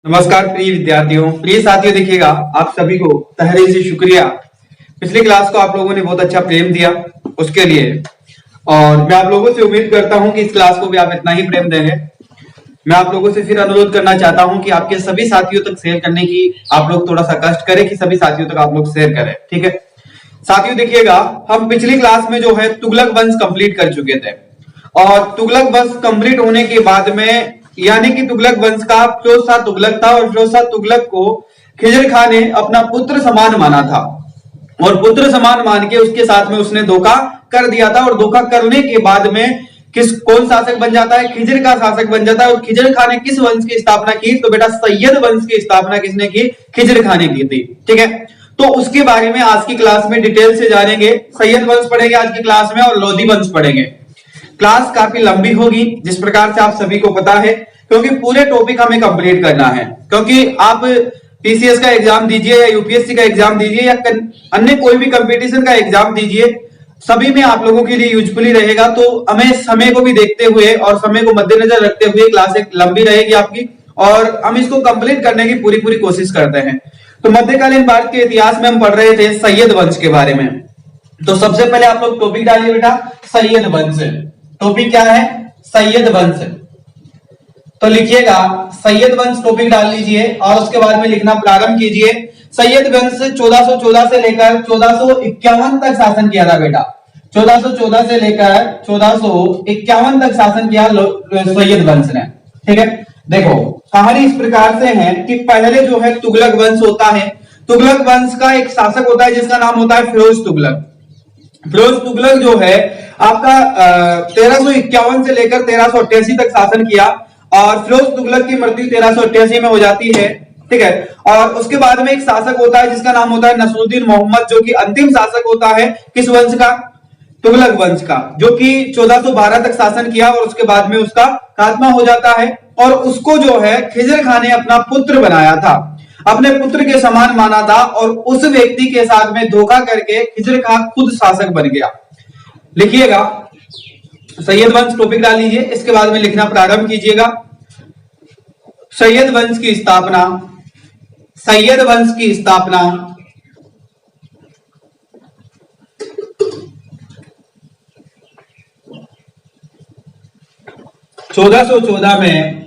नमस्कार प्रिय विद्यार्थियों, प्रिय साथियों, देखिएगा आप सभी को तहे से शुक्रिया। पिछली क्लास को आप लोगों ने बहुत अच्छा प्रेम दिया उसके लिए, और मैं आप लोगों से उम्मीद करता हूं कि इस क्लास को भी आप इतना ही प्रेम देंगे। मैं आप लोगों से फिर अनुरोध करना चाहता हूं कि आपके सभी साथियों तक शेयर करने की आप लोग थोड़ा सा कष्ट करें कि सभी साथियों तक आप लोग शेयर करें, ठीक है साथियों। देखिएगा हम पिछली क्लास में जो है तुगलक वंश कंप्लीट कर चुके थे, और तुगलक वंश कंप्लीट होने के बाद में यानी कि तुगलक वंश का फिरोज शाह तुगलक था, और फिरोज शाह तुगलक को खिजर खां ने अपना पुत्र समान माना था, और पुत्र समान मान के उसके साथ में उसने धोखा कर दिया था। और धोखा करने के बाद में कौन शासक बन जाता है? खिजर का शासक बन जाता है। और खिजर खां ने किस वंश की स्थापना की? तो बेटा सैयद वंश की स्थापना किसने की? खिजर खां ने की थी, ठीक है। तो उसके बारे में आज की क्लास में डिटेल से जानेंगे। सैयद वंश पढ़ेंगे आज की क्लास में, और लोधी वंश पढ़ेंगे। क्लास काफी लंबी होगी जिस प्रकार से आप सभी को पता है, क्योंकि पूरे टॉपिक हमें कंप्लीट करना है। क्योंकि आप पीसीएस का एग्जाम दीजिए या यूपीएससी का एग्जाम दीजिए या अन्य कोई भी कंपटीशन का एग्जाम दीजिए, सभी में आप लोगों के लिए यूजफुली रहेगा। तो हमें समय को भी देखते हुए और समय को मद्देनजर रखते हुए क्लास एक लंबी रहेगी आपकी, और हम इसको कंप्लीट करने की पूरी कोशिश करते हैं। तो मध्यकालीन भारत के इतिहास में हम पढ़ रहे थे सैयद वंश के बारे में। तो सबसे पहले आप लोग टॉपिक डालिए बेटा, सैयद वंश। टॉपिक क्या है? सैयद वंश। तो लिखिएगा सैयद वंश टॉपिक डाल लीजिए, और उसके बाद में लिखना प्रारंभ कीजिए। सैयद वंश 1414 से लेकर 1451 तक शासन किया था बेटा। 1414 से लेकर 1451 तक शासन किया सैयद वंश ने, ठीक है। देखो कहानी इस प्रकार से है कि पहले जो है तुगलक वंश होता है। तुगलक वंश का एक शासक होता है जिसका नाम होता है फिरोज तुगलक। फिरोज तुगलक जो है आपका 1351 से लेकर 1388 तक शासन किया, और फिरोज तुगलक की मृत्यु 1388 में हो जाती है, ठीक है। और उसके बाद में एक शासक होता है जिसका नाम होता है नसरुद्दीन मोहम्मद, जो कि अंतिम शासक होता है किस वंश का? तुगलक वंश का, जो कि 1412 तक शासन किया, और उसके बाद में उसका खात्मा हो जाता है। और उसको जो है खिजर खां ने अपना पुत्र बनाया था, अपने पुत्र के समान माना था, और उस व्यक्ति के साथ में धोखा करके खिजर खां खुद शासक बन गया। लिखिएगा सैयद वंश टॉपिक डाल लीजिए, इसके बाद में लिखना प्रारंभ कीजिएगा। सैयद वंश की स्थापना। सैयद वंश की स्थापना 1414 में।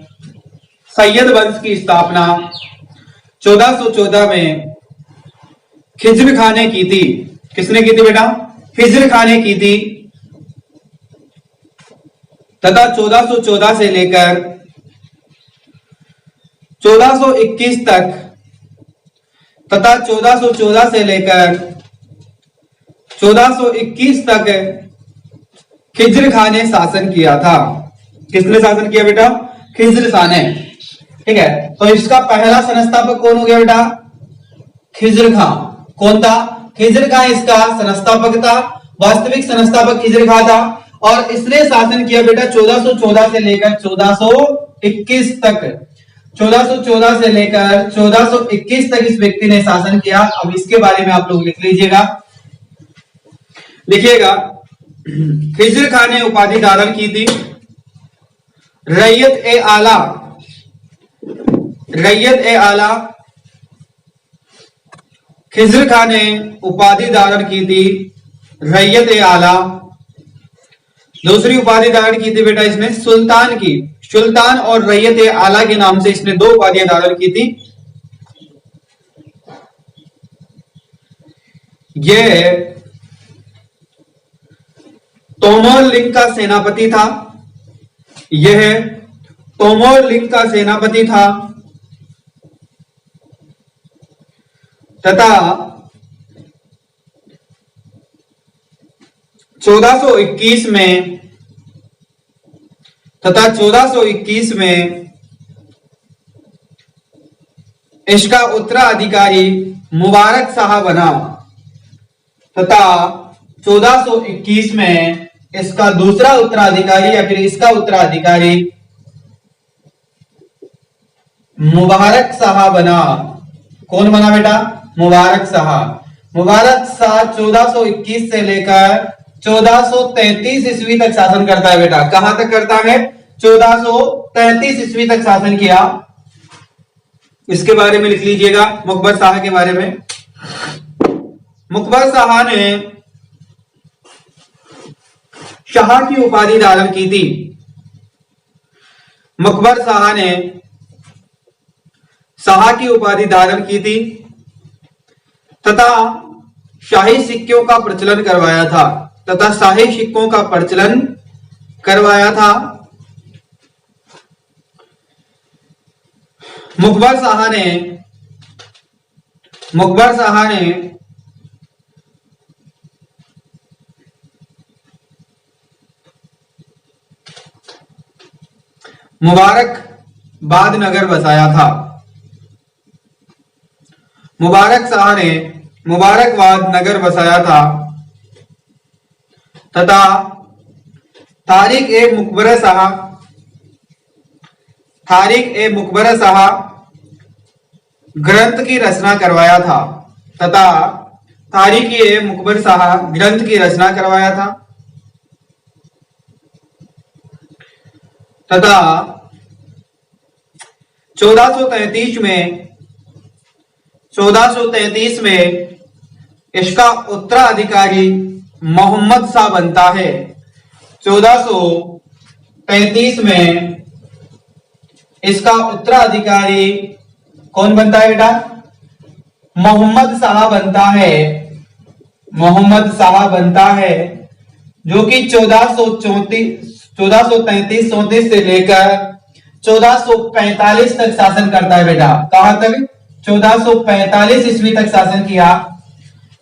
सैयद वंश की स्थापना 1414 में खिजर खां ने की थी। किसने की थी बेटा? खिजर खां ने की थी। तथा 1414 से लेकर 1421 तक, तथा 1414 से लेकर 1421 तक खिजर खां ने शासन किया था। किसने शासन किया बेटा? खिजर खां ने, ठीक है। तो इसका पहला संस्थापक कौन हो गया बेटा? खिजर खां। कौन था? खिजर खां इसका संस्थापक था। वास्तविक संस्थापक खिजर खां था, और इसने शासन किया बेटा 1414 से लेकर 1421 तक। 1414 से लेकर 1421 तक इस व्यक्ति ने शासन किया। अब इसके बारे में आप लोग लिख लीजिएगा। लिखिएगा खिजर खां ने उपाधि धारण की थी रैयत ए आला। रैयत ए आला। खिजर खां ने उपाधि धारण की थी रैयत ए आला। दूसरी उपाधि धारण की थी बेटा इसने सुल्तान की। सुल्तान और रैयत ए आला के नाम से इसने दो उपाधियां धारण की थी। यह तोमर लिंग का सेनापति था। यह तोमर लिंग का सेनापति था, तथा 1421 में, तथा 1421 में इसका उत्तराधिकारी मुबारक शाह बना, तथा 1421 में इसका दूसरा उत्तराधिकारी या फिर इसका उत्तराधिकारी मुबारक शाह बना। कौन बना बेटा? मुबारक शाह। मुबारक शाह 1421 से लेकर 1433 ईस्वी तक शासन करता है बेटा। कहां तक करता है? 1433 ईस्वी तक शासन किया। इसके बारे में लिख लीजिएगा, मुकबर शाह के बारे में। मुकबर शाह ने शाह की उपाधि धारण की थी। मुकबर शाह ने शाह की उपाधि धारण की थी तथा शाही सिक्कों का प्रचलन करवाया था मुकबर शाह ने मुबारकबाद नगर बसाया था। मुबारक शाह ने मुबारकबाद नगर बसाया था तथा तारिक ए मुकबर शाह ग्रंथ की रचना करवाया था तथा 1433 में इसका उत्तराधिकारी मोहम्मद शाह बनता है। 1433 में इसका उत्तराधिकारी कौन बनता है बेटा? मोहम्मद शाह बनता है, जो कि 1433 से लेकर 1445 तक शासन करता है बेटा। कहां तक? 1445 ईस्वी तक शासन किया।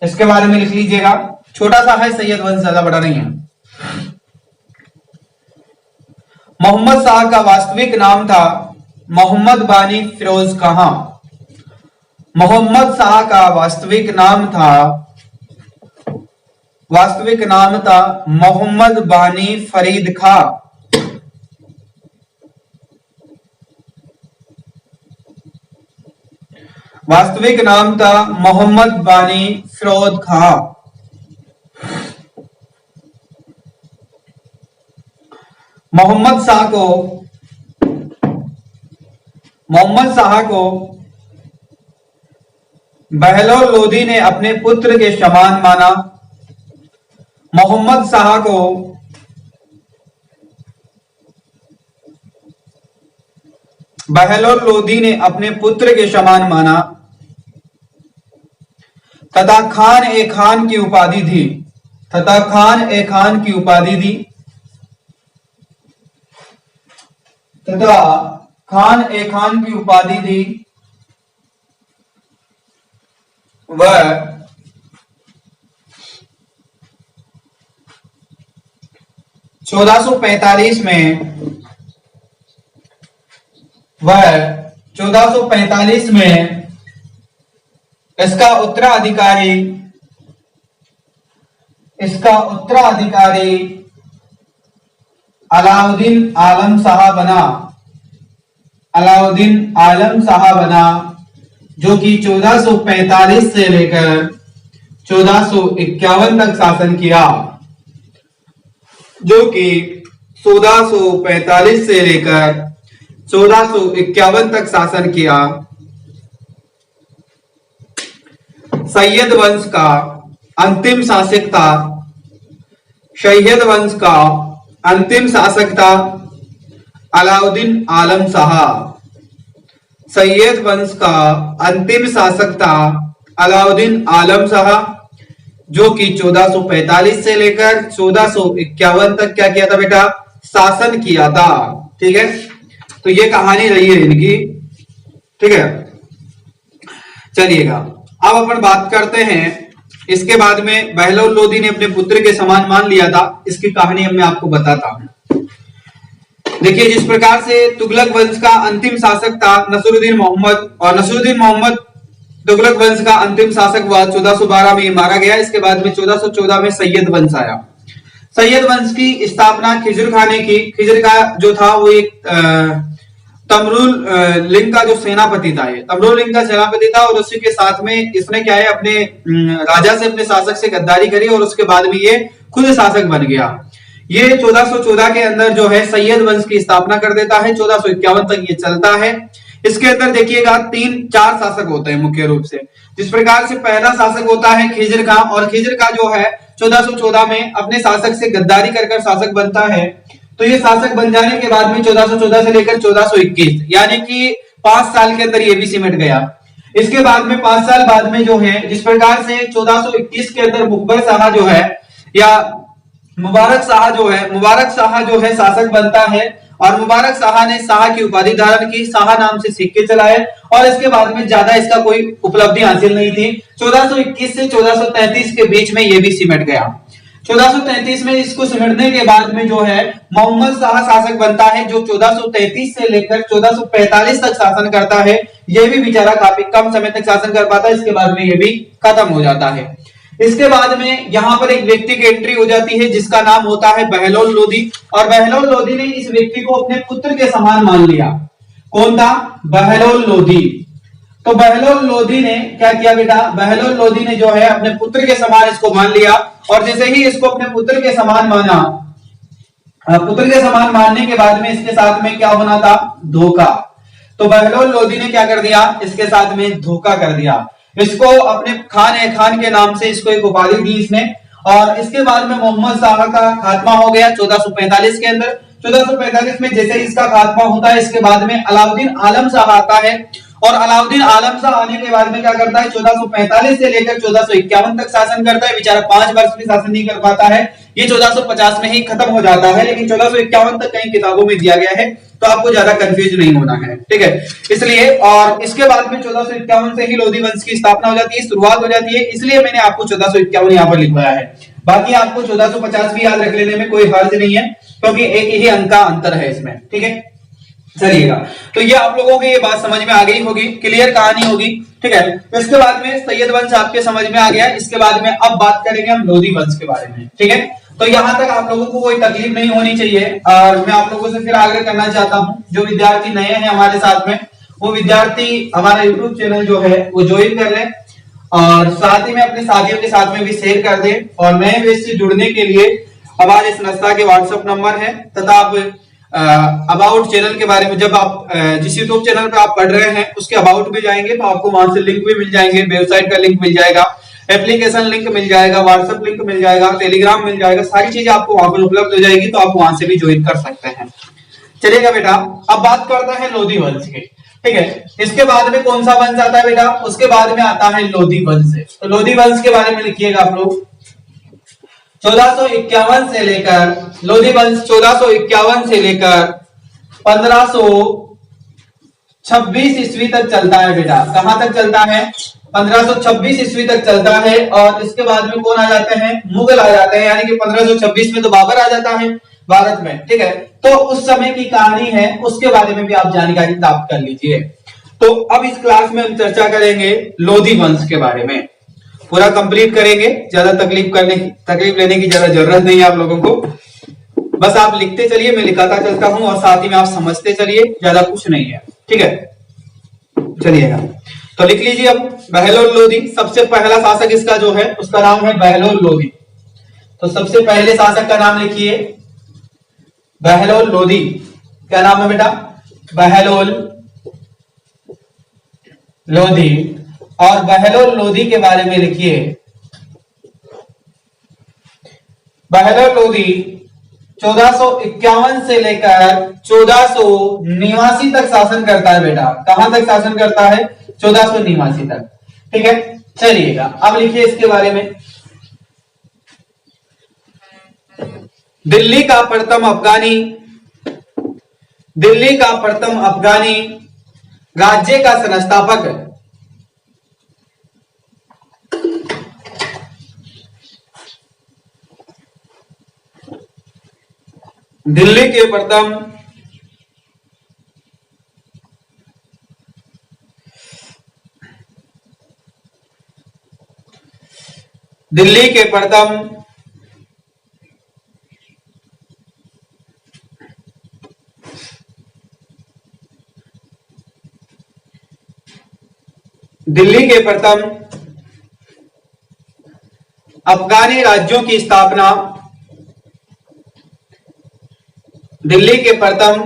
इसके बारे में लिख लीजिएगा, छोटा सा है सैयद वंश, ज्यादा बड़ा नहीं है। मोहम्मद शाह का वास्तविक नाम था मोहम्मद बानी फिरोज खां। मोहम्मद शाह का वास्तविक नाम था मोहम्मद बानी फरीद खां। वास्तविक नाम था मोहम्मद बानी फिरोज खां। मोहम्मद शाह को बहलोल लोधी ने अपने पुत्र के समान माना। मोहम्मद शाह को बहलोल लोधी ने अपने पुत्र के समान माना तथा खान ए खान की उपाधि दी वह 1445 में इसका उत्तराधिकारी अलाउद्दीन आलम शाह बना, जो कि 1445 से लेकर 1451 तक शासन किया। 1445 से लेकर 1451 तक शासन किया। सैयद वंश का अंतिम शासक था अलाउद्दीन आलम शाह। सैयद वंश का अंतिम शासक था अलाउद्दीन आलम शाह, जो कि 1445 से लेकर 1451 तक क्या किया था बेटा? शासन किया था। ठीक है, तो ये कहानी रही है इनकी। ठीक है, चलिएगा अब अपन बात करते हैं। इसके बाद में बहलोल लोधी ने अपने पुत्र के समान मान लिया था, इसकी कहानी अब मैं आपको बताता हूं। देखिए, जिस प्रकार से तुगलक वंश का अंतिम शासक था नसरुद्दीन मोहम्मद, और नसरुद्दीन मोहम्मद तुगलक वंश का अंतिम शासक हुआ, 1412 में मारा गया। इसके बाद में 1414 में सैयद वंश आया। सैयद वंश की स्थापना खिजर खां ने की। खिजर खां जो था वो एक तमरुल लिंग का जो सेनापति था, ये तमरुल लिंग का सेनापति था, और उसी के साथ में इसने क्या है अपने राजा से, अपने शासक से गद्दारी करी, और उसके बाद में ये खुद शासक बन गया। ये 1414 के अंदर जो है सैयद वंश की स्थापना कर देता है। 1451 तक ये चलता है। इसके अंदर देखिएगा 3-4 शासक होते हैं मुख्य रूप से। जिस प्रकार से पहला शासक होता है खिज्र खां, और खिज्र खां जो है 1414 में अपने शासक से गद्दारी कर शासक बनता है। तो ये शासक बन जाने के बाद में 1414 से लेकर 1421 यानी कि 5 साल के अंदर ये भी सिमट गया। इसके बाद में 5 साल बाद में जो है, जिस प्रकार से 1421 के अंदर मुकबर शाह जो है या मुबारक शाह जो है शासक बनता है, और मुबारक शाह ने शाह की उपाधि धारण की, शाह नाम से सिक्के चलाए, और इसके बाद में ज्यादा इसका कोई उपलब्धि हासिल नहीं थी। 1421 से 1433 के बीच में ये भी सिमट गया। 1433 में इसको सिमटने के बाद में जो है मोहम्मद शाह शासक बनता है, जो 1433 से लेकर 1445 तक शासन करता है। ये भी बेचारा काफी कम समय तक शासन कर पाता है, इसके बाद में ये भी खत्म हो जाता है। इसके बाद में यहाँ पर एक व्यक्ति की एंट्री हो जाती है जिसका नाम होता है बहलोल लोदी, और बहलोल लोदी ने इस व्यक्ति को अपने पुत्र के समान मान लिया। कौन था? बहलोल लोदी। तो बहलोल लोदी ने क्या किया बेटा? बहलोल लोदी ने जो है अपने पुत्र के समान इसको मान लिया, और जैसे ही इसको अपने पुत्र के समान माना, पुत्र के समान मानने के बाद में इसके साथ में क्या होना था? धोखा। तो बहलोल लोदी ने क्या कर दिया? इसके साथ में धोखा कर दिया। इसको अपने खान के नाम से इसको एक उपाधि दी इसने, और इसके बाद में मोहम्मद शाह का खात्मा हो गया 1445 के अंदर। 1445 में जैसे इसका खात्मा होता है, इसके बाद में अलाउद्दीन आलम शाह आता है, और अलाउद्दीन आलम शाह आने के बाद में क्या करता है? 1445 से लेकर 1451 तक शासन करता है। बेचारा 5 वर्ष भी शासन नहीं कर पाता है, ये 1450 में ही खत्म हो जाता है, लेकिन 1451 तक कहीं किताबों में दिया गया है, तो आपको ज्यादा कंफ्यूज नहीं होना है, ठीक है, इसलिए। और इसके बाद में 1451 से ही लोधी वंश की स्थापना हो जाती है, शुरुआत हो जाती है, इसलिए मैंने आपको 1451 यहाँ पर लिखवाया है। बाकी आपको 1450 भी याद रख लेने में कोई हर्ज नहीं है, क्योंकि एक ही अंक का अंतर है इसमें, ठीक है। चलिएगा, तो ये आप लोगों को ये बात समझ में आ गई होगी, क्लियर कहानी होगी, ठीक है। तो इसके बाद में सैयद वंश आपके समझ में आ गया। इसके बाद में अब बात करेंगे हम लोधी वंश के बारे में, ठीक है। तो यहां तक आप लोगों को कोई तकलीफ नहीं होनी चाहिए, और मैं आप लोगों से फिर आग्रह करना चाहता हूं, जो विद्यार्थी नए हैं हमारे साथ में, वो विद्यार्थी हमारा यूट्यूब चैनल जो है वो ज्वाइन कर लें, और साथ ही में अपने साथियों के साथ में भी शेयर कर दें। और नए बैच से जुड़ने के लिए हमारे संस्था के व्हाट्सएप नंबर है, तथा आप अबाउट चैनल के बारे में, जब आप जिस यूट्यूब चैनल पे आप पढ़ रहे हैं उसके अबाउट में जाएंगे तो आपको वहां से लिंक भी मिल जाएंगे, वेबसाइट का लिंक मिल जाएगा, एप्लीकेशन लिंक मिल जाएगा, व्हाट्सएप लिंक मिल जाएगा, टेलीग्राम मिल जाएगा, सारी चीजें आपको वहां पर उपलब्ध हो जाएगी, तो आप वहां से भी ज्वाइन कर सकते हैं। चलिएगा बेटा, अब बात करते हैं लोधी वंश की, ठीक है। इसके बाद में कौन सा वंश आता है बेटा? उसके बाद में आता है लोधी वंश। तो लोधी वंश के बारे में लिखिएगा आप लोग। 1451 से लेकर लोधी वंश 1451 से लेकर 1526 ईस्वी तक चलता है बेटा। कहां तक चलता है? 1526 ईस्वी तक चलता है। और इसके बाद में कौन आ जाते हैं? मुगल आ जाते हैं, यानी कि 1526 में तो बाबर आ जाता है भारत में, ठीक है। तो उस समय की कहानी है, उसके बारे में भी आप जानकारी प्राप्त कर लीजिए। तो अब इस क्लास में हम चर्चा करेंगे लोधी वंश के बारे में, पूरा कंप्लीट करेंगे, ज्यादा तकलीफ लेने की ज्यादा जरूरत नहीं है आप लोगों को, बस आप लिखते चलिए, मैं लिखाता चलता हूं, और साथ ही में आप समझते चलिए, ज्यादा कुछ नहीं है, ठीक है। चलिएगा, तो लिख लीजिए अब बहलोल लोधी। सबसे पहला शासक इसका जो है उसका नाम है बहलोल लोधी। तो सबसे पहले शासक का नाम लिखिए बहलोल लोधी। क्या नाम है बेटा? बहलोल लोधी। और बहलोल लोधी के बारे में लिखिए, बहलोल लोधी 1451 से लेकर 1489 तक शासन करता है बेटा। कहां तक शासन करता है? 1489 तक, ठीक है। चलिएगा, अब लिखिए इसके बारे में। दिल्ली का प्रथम अफगानी राज्य का संस्थापक, दिल्ली के प्रथम अफगानी राज्यों की स्थापना, दिल्ली के प्रथम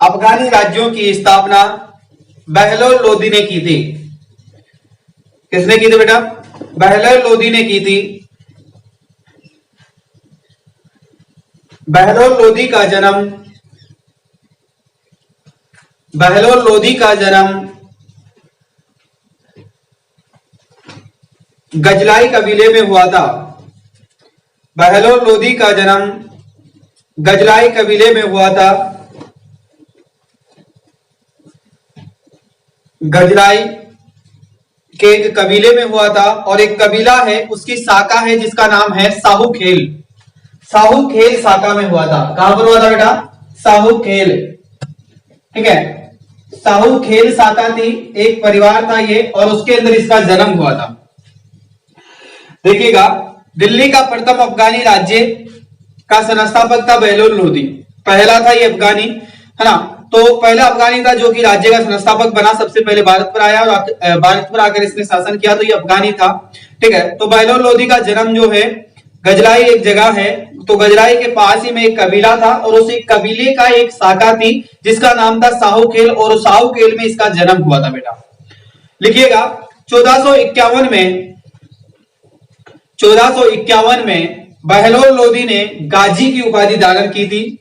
अफगानी राज्यों की स्थापना बहलोल लोदी ने की थी। किसने की थी बेटा? बहलोल लोदी ने की थी। बहलोल लोदी का जन्म गजलाई कबीले में हुआ था। बहलोल लोदी का जन्म गजलाई कबीले में हुआ था। गजलाई के एक कबीले में हुआ था और एक कबीला है, उसकी शाखा है जिसका नाम है साहूखेल। साहूखेल शाखा में हुआ था। कहां पर हुआ था बेटा? साहूखेल। ठीक है, साहूखेल शाखा थी, एक परिवार था ये, और उसके अंदर इसका जन्म हुआ था। देखिएगा, दिल्ली का प्रथम अफगानी राज्य का संस्थापक था बहलोल लोदी। पहला था ये अफगानी, है ना। तो पहला अफगानी था जो कि राज्य का संस्थापक बना, सबसे पहले भारत पर आया और भारत पर आकर इसने शासन किया, तो ये अफगानी था। ठीक है, तो बहलोल लोदी का जन्म जो है गजलाई एक जगह है, तो गजलाई के पास ही में एक कबीला था और उस एक कबीले का एक शाखा थी जिसका नाम था साहूखेल, और साहूखेल में इसका जन्म हुआ था बेटा। लिखिएगा, 1451 में बहलोल लोदी ने गाजी की उपाधि धारण की थी।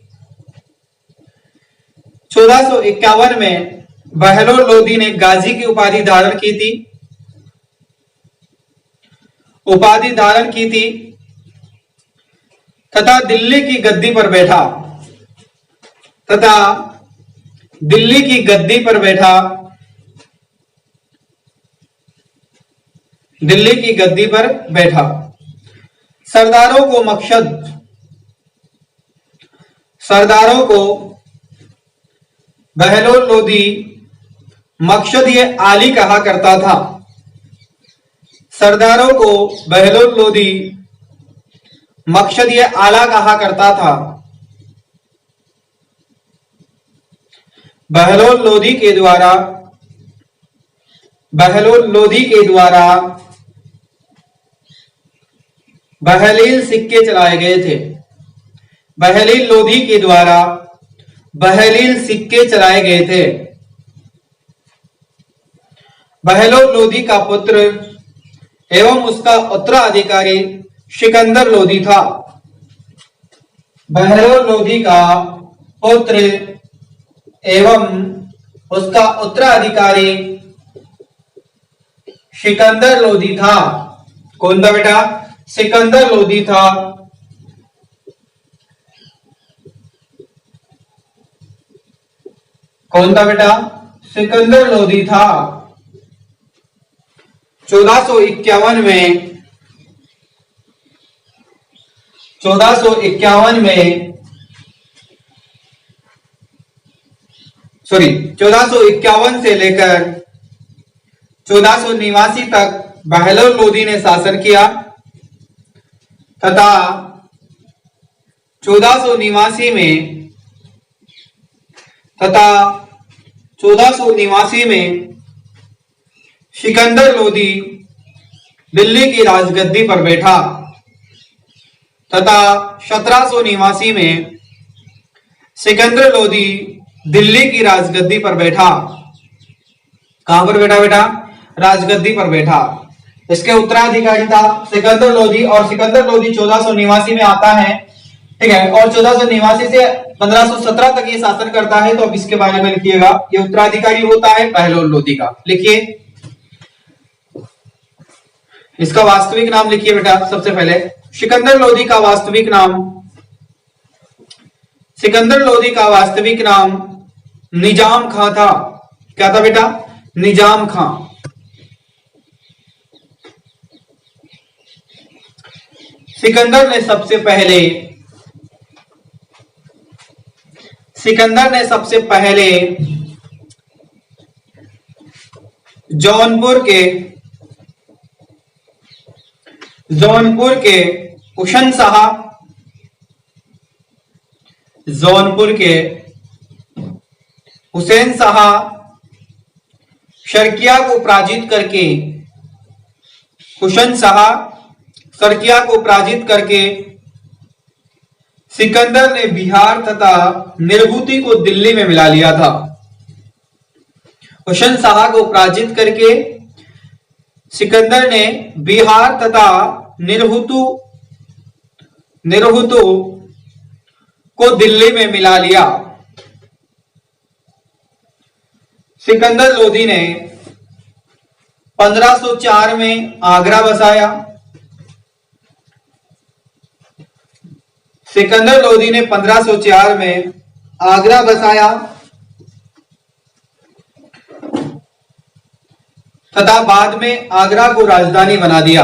1451 में बहलोल लोदी ने गाजी की उपाधि धारण की थी तथा दिल्ली की गद्दी पर बैठा। सरदारों को बहलोल लोदी मकसद ये आली कहा करता था। सरदारों को बहलोल लोदी मकसद ये आला कहा करता था। बहलोल लोदी के द्वारा बहलील सिक्के चलाए गए थे। बहलील लोदी के द्वारा बहलील सिक्के चलाए गए थे। बहलोल लोदी का पुत्र एवं उसका उत्तराधिकारी सिकंदर लोदी था। बहलोल लोदी का पुत्र एवं उसका उत्तराधिकारी सिकंदर लोदी था। कौन था बेटा? सिकंदर लोदी था। कौन था बेटा? सिकंदर लोदी था। 1451 में 1451 से लेकर 1489 तक बहलोल लोदी ने शासन किया तथा 1489 में सिकंदर लोदी दिल्ली की राजगद्दी पर बैठा तथा 1789 में सिकंदर लोदी दिल्ली की राजगद्दी पर बैठा। कहां पर बैठा बेटा? राजगद्दी पर बैठा। इसके उत्तराधिकारी था सिकंदर लोदी, और सिकंदर लोदी 1489 में आता है। ठीक है, और 1489 से 1517 तक ये शासन करता है। तो अब इसके बारे में लिखिएगा, ये उत्तराधिकारी होता है बहलोल लोदी का। लिखिए, इसका वास्तविक नाम लिखिए बेटा। सबसे पहले सिकंदर लोदी का वास्तविक नाम निजाम खां था। क्या था बेटा? निजाम खां। सिकंदर ने सबसे पहले जौनपुर के कुशन शाह हुसैन शाह शर्किया को पराजित करके सिकंदर ने बिहार तथा निर्भूति को दिल्ली में मिला लिया था। हुसैन शाह को पराजित करके सिकंदर ने बिहार तथा निरहुतु को दिल्ली में मिला लिया। सिकंदर लोदी ने 1504 में आगरा बसाया। सिकंदर लोदी ने 1504 में आगरा बसाया तथा बाद में आगरा को राजधानी बना दिया।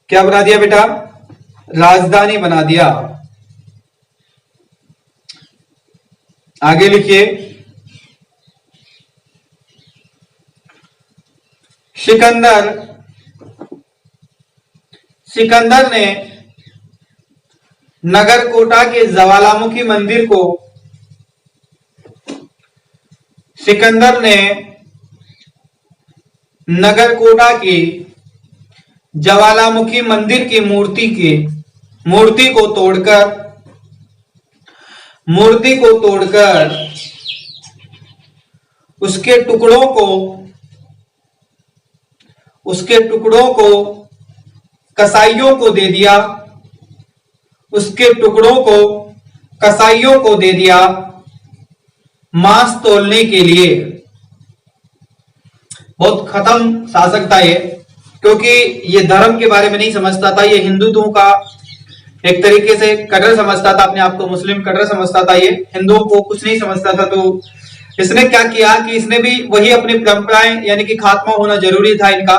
क्या बना दिया बेटा? राजधानी बना दिया। आगे लिखिए, सिकंदर ने नगरकोटा के ज्वालामुखी मंदिर को नगरकोटा की ज्वालामुखी मंदिर की मूर्ति को तोड़कर उसके टुकड़ों को कसाईयों को दे दिया मांस तोलने के लिए। बहुत खत्म शासक था ये, क्योंकि ये धर्म के बारे में नहीं समझता था। ये हिंदुत्व का एक तरीके से कट्टर समझता था, अपने आप को मुस्लिम कट्टर समझता था। ये हिंदुओं को कुछ नहीं समझता था। तो इसने क्या किया कि इसने भी वही अपनी परंपराएं, यानी कि खात्मा होना जरूरी था इनका,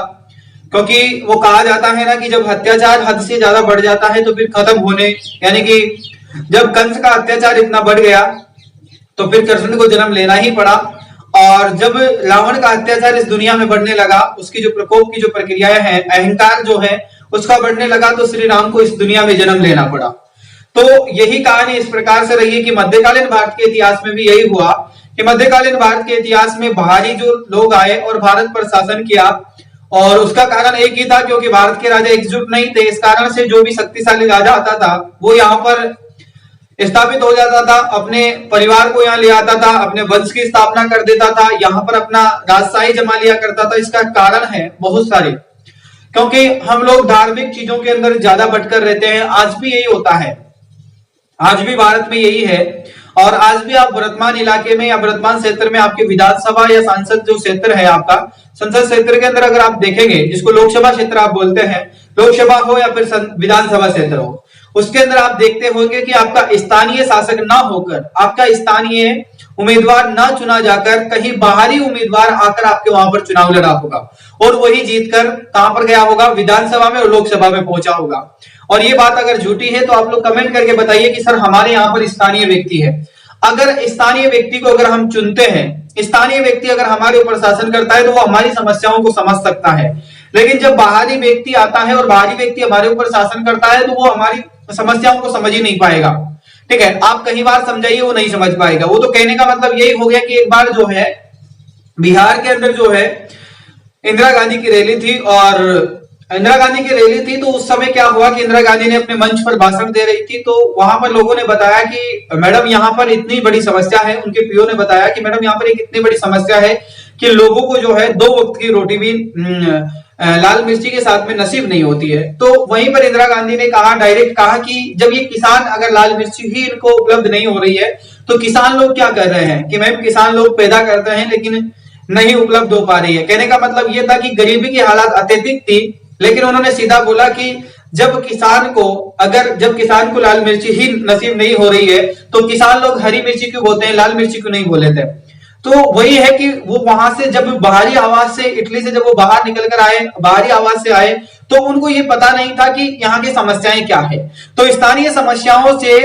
क्योंकि वो कहा जाता है ना कि जब अत्याचार हद से ज्यादा बढ़ जाता है तो फिर खत्म होने, यानी कि जब कंस का अत्याचार इतना बढ़ गया तो फिर कृष्ण को जन्म लेना ही पड़ा। और जब रावण का अत्याचार इस दुनिया में बढ़ने लगा, उसकी जो प्रकोप की जो प्रक्रियाएं हैं, अहंकार जो है उसका बढ़ने लगा, तो श्री राम को इस दुनिया में जन्म लेना पड़ा। तो यही कहानी इस प्रकार से रही है कि मध्यकालीन भारत के इतिहास में भी यही हुआ कि मध्यकालीन भारत के इतिहास में बाहरी जो लोग आए और भारत पर शासन किया, और उसका कारण एक ही था, क्योंकि भारत के राजा एकजुट नहीं थे। इस कारण से जो भी शक्तिशाली राजा आता था वो यहाँ पर स्थापित हो जाता था, अपने परिवार को यहाँ ले आता था, अपने वंश की स्थापना कर देता था, यहाँ पर अपना राजशाही जमा लिया करता था। इसका कारण है बहुत सारे, क्योंकि हम लोग धार्मिक चीजों के अंदर ज्यादा भटकर रहते हैं। आज भी यही होता है, आज भी भारत में यही है। और आज भी आप वर्तमान इलाके में या वर्तमान क्षेत्र में आपके विधानसभा या सांसद जो क्षेत्र है, आपका संसद क्षेत्र के अंदर अगर आप देखेंगे, जिसको लोकसभा क्षेत्र आप बोलते हैं, लोकसभा हो या फिर विधानसभा क्षेत्र हो, उसके अंदर आप देखते होंगे कि आपका स्थानीय शासक ना होकर, आपका स्थानीय उम्मीदवार ना चुना जाकर कहीं बाहरी उम्मीदवार आकर आपके वहां पर चुनाव लड़ा होगा, और वही जीतकर कहां पर गया होगा? विधानसभा में और लोकसभा में पहुंचा होगा। और ये बात अगर झूठी है तो आप लोग कमेंट करके बताइए कि सर हमारे यहाँ पर स्थानीय व्यक्ति है। अगर स्थानीय व्यक्ति को अगर हम चुनते हैं, स्थानीय व्यक्ति अगर हमारे ऊपर शासन करता है तो वो हमारी समस्याओं को समझ सकता है। लेकिन जब बाहरी व्यक्ति आता है और बाहरी व्यक्ति हमारे ऊपर शासन करता है तो वो हमारी समस्याओं को समझ ही नहीं पाएगा। ठीक है, आप कई बार समझाइए, वो नहीं समझ पाएगा। वो तो कहने का मतलब यही हो गया कि एक बार जो है बिहार के अंदर जो है इंदिरा गांधी की रैली थी, और इंदिरा गांधी की रैली थी तो उस समय क्या हुआ कि इंदिरा गांधी ने अपने मंच पर भाषण दे रही थी, तो वहां पर लोगों ने बताया कि मैडम यहाँ पर इतनी बड़ी समस्या है। उनके पीओ ने बताया कि मैडम यहाँ पर एक इतनी बड़ी समस्या है कि लोगों को जो है 2 वक्त की रोटी भी लाल मिर्ची के साथ में नसीब नहीं होती है। तो वहीं पर इंदिरा गांधी ने कहा, डायरेक्ट कहा कि जब ये किसान अगर लाल मिर्ची ही इनको उपलब्ध नहीं हो रही है तो किसान लोग क्या कर रहे हैं कि मैम किसान लोग पैदा करते हैं लेकिन नहीं उपलब्ध हो पा रही है। कहने का मतलब ये था कि गरीबी की हालत अत्यधिक थी, लेकिन उन्होंने सीधा बोला कि जब किसान को लाल मिर्ची ही नसीब नहीं हो रही है तो किसान लोग हरी मिर्ची क्यों बोलते हैं, लाल मिर्ची क्यों नहीं बोले थे। तो वही है कि वो वहां से जब बाहरी आवाज से, इटली से जब वो बाहर निकल कर आए, बाहरी आवाज से आए, तो उनको ये पता नहीं था कि यहाँ की समस्याएं क्या है। तो स्थानीय समस्याओं से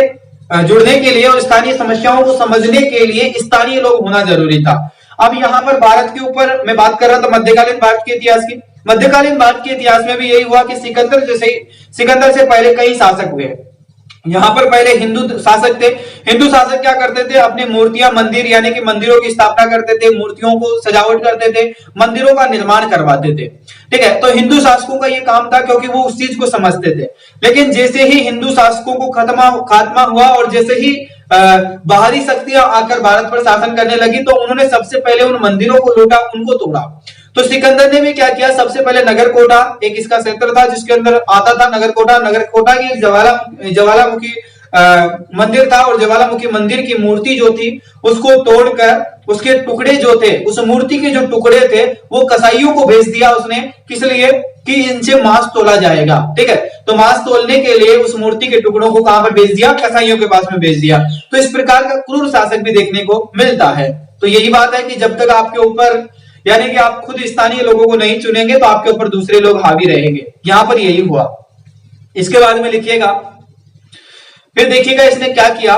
जुड़ने के लिए और स्थानीय समस्याओं को समझने के लिए स्थानीय लोग होना जरूरी था। अब यहाँ पर भारत के ऊपर मैं बात कर रहा था मध्यकालीन भारत के इतिहास की। मध्यकालीन भारत के इतिहास में भी यही हुआ कि सिकंदर से पहले कई शासक हुए, यहाँ पर पहले हिंदू शासक थे। हिंदू शासक क्या करते थे, अपनी मूर्तियां, मंदिर यानी कि मंदिरों की स्थापना करते थे, मूर्तियों को सजावट करते थे, मंदिरों का निर्माण करवाते थे। ठीक है, तो हिंदू शासकों का ये काम था, क्योंकि वो उस चीज को समझते थे। लेकिन जैसे ही हिंदू शासकों को खात्मा हुआ और जैसे ही बाहरी शक्तियां आकर भारत पर शासन करने लगी, तो उन्होंने सबसे पहले उन मंदिरों को लूटा, उनको तोड़ा। तो सिकंदर ने भी क्या किया, सबसे पहले नगरकोटा, एक इसका क्षेत्र था जिसके अंदर आता था नगरकोटा। नगरकोटा की ज्वालामुखी मंदिर था, और ज्वालामुखी मंदिर की मूर्ति जो थी उसको तोड़कर उसके टुकड़े जो थे, उस मूर्ति के जो टुकड़े थे वो कसाईयों को भेज दिया उसने। किस लिए? कि इनसे मांस तोला जाएगा। ठीक है, तो मांस तोलने के लिए उस मूर्ति के टुकड़ों को कहां पर भेज दिया? कसाईयों के पास में भेज दिया। तो इस प्रकार का क्रूर शासक भी देखने को मिलता है। तो यही बात है कि जब तक आपके ऊपर, यानी कि आप खुद स्थानीय लोगों को नहीं चुनेंगे, तो आपके ऊपर दूसरे लोग हावी रहेंगे। यहां पर यही हुआ। इसके बाद में लिखिएगा, फिर देखिएगा इसने क्या किया।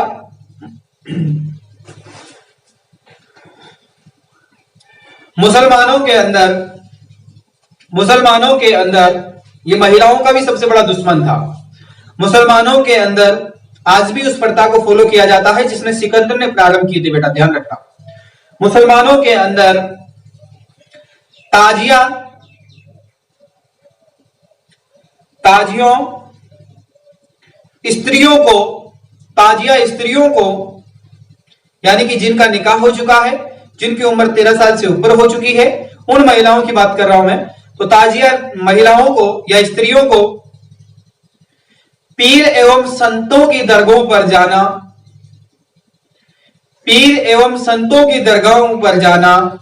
मुसलमानों के अंदर ये महिलाओं का भी सबसे बड़ा दुश्मन था। मुसलमानों के अंदर आज भी उस प्रथा को फॉलो किया जाता है जिसने सिकंदर ने प्रारंभ की थी। बेटा ध्यान रखना, मुसलमानों के अंदर ताजिया स्त्रियों को, यानी कि जिनका निकाह हो चुका है, जिनकी उम्र 13 साल से ऊपर हो चुकी है, उन महिलाओं की बात कर रहा हूं मैं। तो ताजिया महिलाओं को या स्त्रियों को पीर एवं संतों की दरगाहों पर जाना,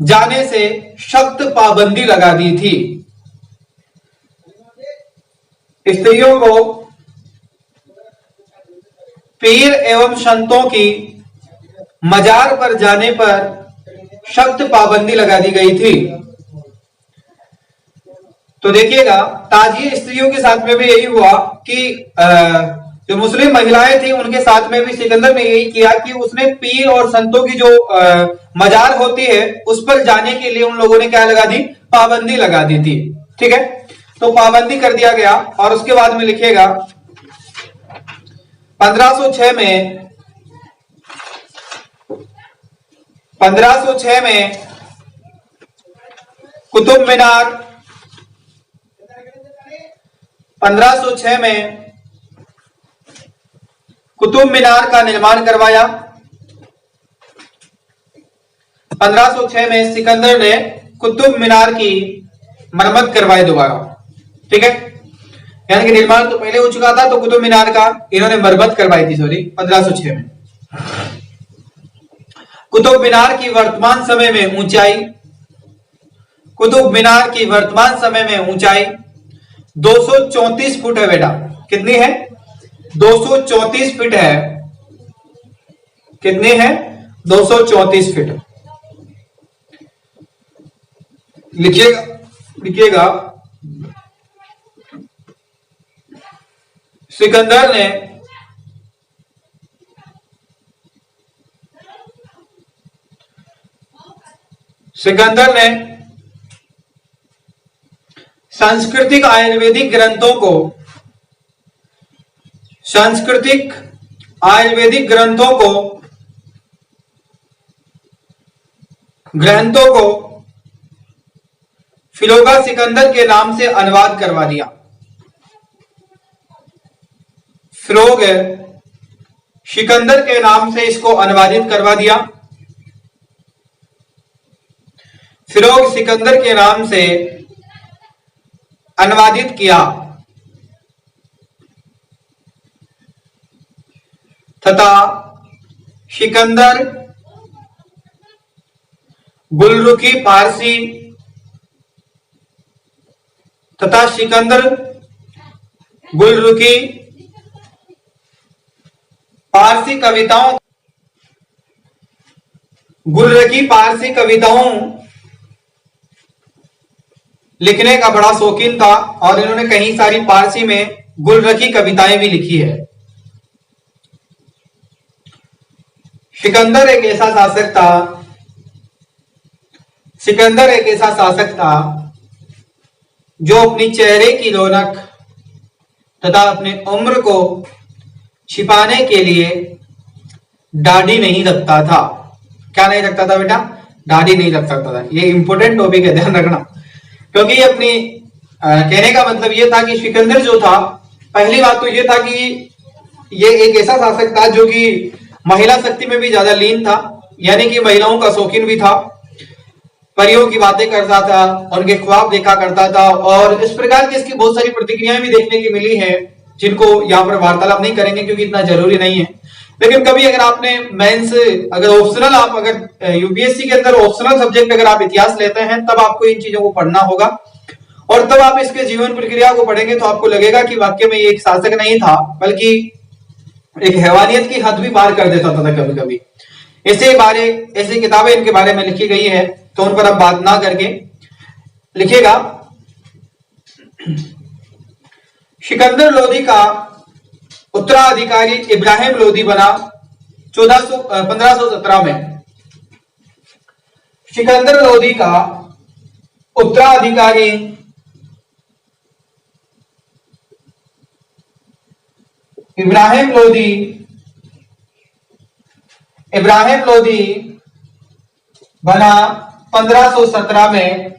जाने से सख्त पाबंदी लगा दी थी। स्त्रियों को पीर एवं संतों की मजार पर जाने पर सख्त पाबंदी लगा दी गई थी। तो देखिएगा, ताजिए स्त्रियों के साथ में भी यही हुआ कि जो मुस्लिम महिलाएं थी उनके साथ में भी सिकंदर ने यही किया कि उसने पीर और संतों की जो मजार होती है उस पर जाने के लिए उन लोगों ने क्या लगा दी? पाबंदी लगा दी थी। ठीक है, तो पाबंदी कर दिया गया। और उसके बाद में लिखिएगा 1506 में कुतुब मीनार 1506 में कुतुब मीनार का निर्माण करवाया। 1506 में सिकंदर ने कुतुब मीनार की मरम्मत करवाई दोबारा। ठीक है, यानी कि निर्माण तो पहले हो चुका था, तो कुतुब मीनार का इन्होंने मरम्मत करवाई थी। सॉरी, 1506 में। कुतुब मीनार की वर्तमान समय में ऊंचाई 234 फुट है। बेटा कितनी है? 234 फीट है। कितनी है? 234 फीट। लिखिएगा सिकंदर ने सांस्कृतिक आयुर्वेदिक ग्रंथों को फिलोगा सिकंदर के नाम से अनुवाद करवा दिया। फिलोग सिकंदर के नाम से इसको अनुवादित करवा दिया। फिरोग सिकंदर के नाम से अनुवादित किया तथा सिकंदर गुलरुखी फारसी गुलरुखी फारसी कविताओं लिखने का बड़ा शौकीन था, और इन्होंने कई सारी फारसी में गुलरुखी कविताएं भी लिखी है। सिकंदर एक ऐसा शासक था जो अपनी चेहरे की रौनक तथा अपनी उम्र को छिपाने के लिए दाढ़ी नहीं रखता था। क्या नहीं रखता था बेटा? दाढ़ी नहीं रख सकता था। ये इंपॉर्टेंट टॉपिक है, ध्यान रखना, क्योंकि अपनी कहने का मतलब ये था कि सिकंदर जो था, पहली बात तो ये था कि ये एक ऐसा शासक था जो कि महिला शक्ति में भी ज्यादा लीन था, यानी कि महिलाओं का शौकीन भी था, परियों की बातें करता था, उनके ख्वाब देखा करता था, और इस प्रकार की इसकी बहुत सारी प्रतिक्रियाएं भी देखने की मिली है, जिनको यहाँ पर वार्तालाप नहीं करेंगे क्योंकि इतना जरूरी नहीं है। लेकिन कभी अगर आपने मेंस, अगर ऑप्शनल, आप अगर यूपीएससी के अंदर ऑप्शनल सब्जेक्ट अगर आप इतिहास लेते हैं, तब आपको इन चीजों को पढ़ना होगा, और तब आप इसके जीवन प्रक्रिया को पढ़ेंगे तो आपको लगेगा कि वाकई में ये एक शासक नहीं था, बल्कि एक हैवानियत की हद भी पार कर देता था कभी कभी। ऐसी किताबें इनके बारे में लिखी गई है, तो उन पर अब बात ना करके लिखिएगा। सिकंदर लोदी का उत्तराधिकारी इब्राहिम लोदी बना 1517 में। सिकंदर लोदी का उत्तराधिकारी इब्राहिम लोदी बना 1517 में।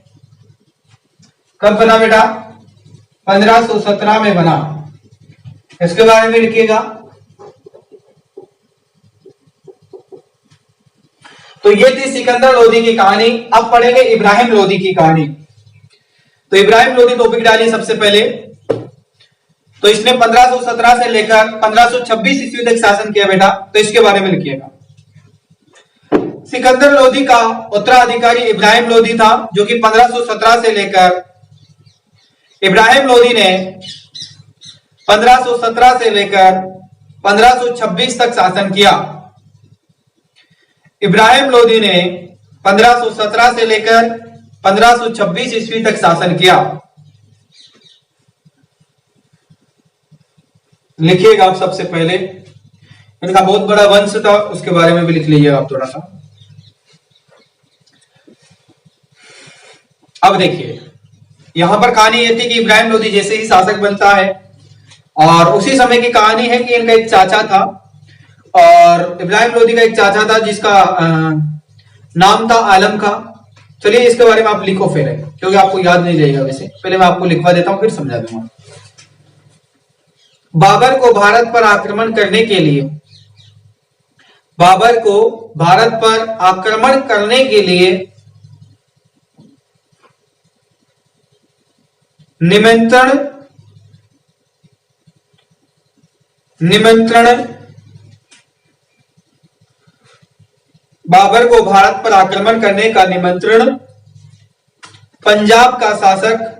कब बना बेटा? 1517 में बना। इसके बारे में लिखिएगा। तो ये थी सिकंदर लोदी की कहानी। अब पढ़ेंगे इब्राहिम लोदी की कहानी। तो इब्राहिम लोदी टॉपिक डालिए सबसे पहले। तो इसने 1517 से लेकर 1526 ईस्वी तक शासन किया बेटा, तो इसके बारे में लिखिएगा। सिकंदर लोदी का उत्तराधिकारी इब्राहिम लोदी था, जो कि 1517 से लेकर इब्राहिम लोदी ने 1517 से लेकर 1526 तक शासन किया। इब्राहिम लोदी ने 1517 से लेकर 1526 ईस्वी तक शासन किया। लिखिएगा आप सबसे पहले। इनका बहुत बड़ा वंश था, उसके बारे में भी लिख लीजिएगा आप थोड़ा सा। अब देखिए, यहां पर कहानी ये थी कि इब्राहिम लोदी जैसे ही शासक बनता है, और उसी समय की कहानी है कि इनका एक चाचा था, और इब्राहिम लोदी का एक चाचा था जिसका नाम था आलम का। चलिए इसके बारे में आप लिखो फिर, क्योंकि आपको याद नहीं रहेगा। वैसे पहले मैं आपको लिखवा देता हूं, फिर समझा दूंगा। बाबर को भारत पर आक्रमण करने के लिए बाबर को भारत पर आक्रमण करने का निमंत्रण पंजाब का शासक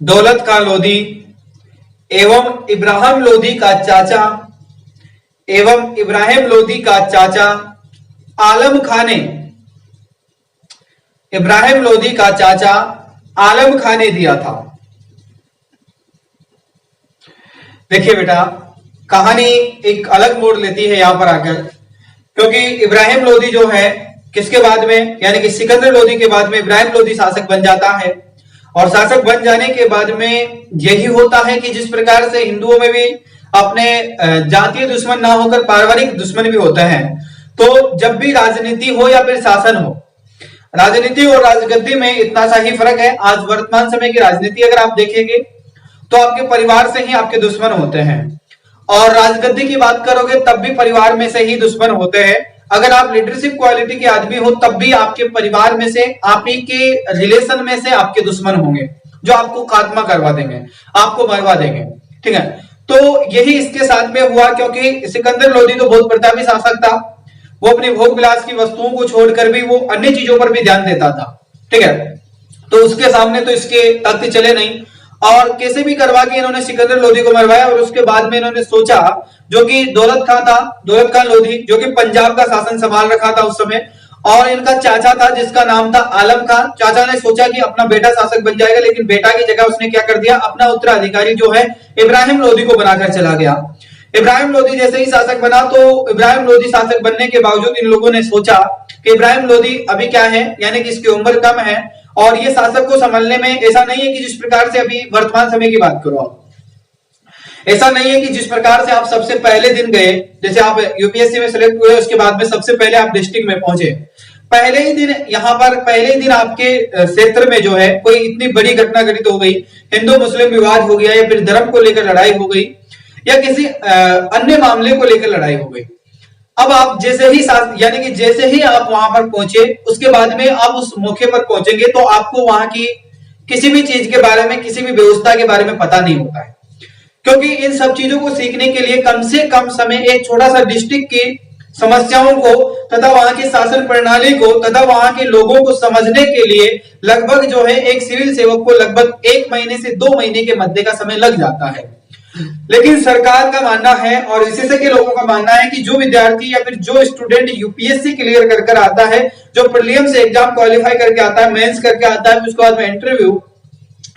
दौलत खान लोधी, एवं इब्राहिम लोदी का चाचा आलम खान ने इब्राहिम लोदी का चाचा आलम खान ने दिया था। देखिए बेटा, कहानी एक अलग मोड़ लेती है यहां पर आकर, क्योंकि इब्राहिम लोदी जो है किसके बाद में, यानी कि सिकंदर लोदी के बाद में इब्राहिम लोदी शासक बन जाता है। और शासक बन जाने के बाद में यही होता है कि जिस प्रकार से हिंदुओं में भी अपने जातीय दुश्मन ना होकर पारिवारिक दुश्मन भी होते हैं, तो जब भी राजनीति हो या फिर शासन हो, राजनीति और राजगद्दी में इतना सा ही फर्क है। आज वर्तमान समय की राजनीति अगर आप देखेंगे तो आपके परिवार से ही आपके दुश्मन होते हैं, और राजगद्दी की बात करोगे तब भी परिवार में से ही दुश्मन होते हैं। अगर आप लीडरशिप क्वालिटी के आदमी हो तब भी आपके परिवार में से, आप ही के रिलेशन में से आपके दुश्मन होंगे, जो आपको खात्मा करवा देंगे, आपको मरवा देंगे। ठीक है, तो यही इसके साथ में हुआ, क्योंकि सिकंदर लोदी तो बहुत प्रतापी शासक था। वो अपने भोग विलास की वस्तुओं को छोड़कर भी वो अन्य चीजों पर भी ध्यान देता था। ठीक है, तो उसके सामने तो इसके तथ्य चले नहीं, और कैसे भी करवा के इन्होंने सिकंदर लोदी को मरवाया। और उसके बाद में इन्होंने सोचा, जो कि दौलत खान लोधी, जो कि पंजाब का शासन संभाल रखा था उस समय, और इनका चाचा था जिसका नाम था आलम खान। चाचा ने सोचा कि अपना बेटा शासक बन जाएगा, लेकिन बेटा की जगह उसने क्या कर दिया, अपना उत्तराधिकारी जो है इब्राहिम लोदी को बनाकर चला गया। इब्राहिम लोदी जैसे ही शासक बना, तो इब्राहिम लोदी शासक बनने के बावजूद इन लोगों ने सोचा कि इब्राहिम लोदी अभी क्या है, यानी कि इसकी उम्र कम है और ये शासक को संभालने में ऐसा नहीं है कि जिस प्रकार से अभी वर्तमान समय की बात करो आप, ऐसा नहीं है कि जिस प्रकार से आप सबसे पहले दिन गए, जैसे आप यूपीएससी में सिलेक्ट हुए उसके बाद में सबसे पहले आप डिस्ट्रिक्ट में पहुंचे, पहले ही दिन यहाँ पर पहले ही दिन आपके क्षेत्र में जो है कोई इतनी बड़ी घटना घटित हो गई, हिंदू मुस्लिम विवाद हो गया या फिर धर्म को लेकर लड़ाई हो गई या किसी अन्य मामले को लेकर लड़ाई हो गई। अब आप जैसे ही यानी कि जैसे ही आप वहां पर पहुंचे उसके बाद में आप उस मौके पर पहुंचेंगे तो आपको वहां की किसी भी चीज के बारे में, किसी भी व्यवस्था के बारे में पता नहीं होता है, क्योंकि इन सब चीजों को सीखने के लिए कम से कम समय एक छोटा सा डिस्ट्रिक्ट की समस्याओं को तथा वहां की शासन प्रणाली को तथा वहां के लोगों को समझने के लिए लगभग जो है एक सिविल सेवक को लगभग 1 महीने से 2 महीने के मध्य का समय लग जाता है। लेकिन सरकार का मानना है और विशेषज्ञ लोगों का मानना है कि जो विद्यार्थी या फिर जो स्टूडेंट यूपीएससी क्लियर कर आता है, जो प्रीलिम्स एग्जाम क्वालिफाई करके आता है, मेंस करके आता है, उसके बाद में इंटरव्यू,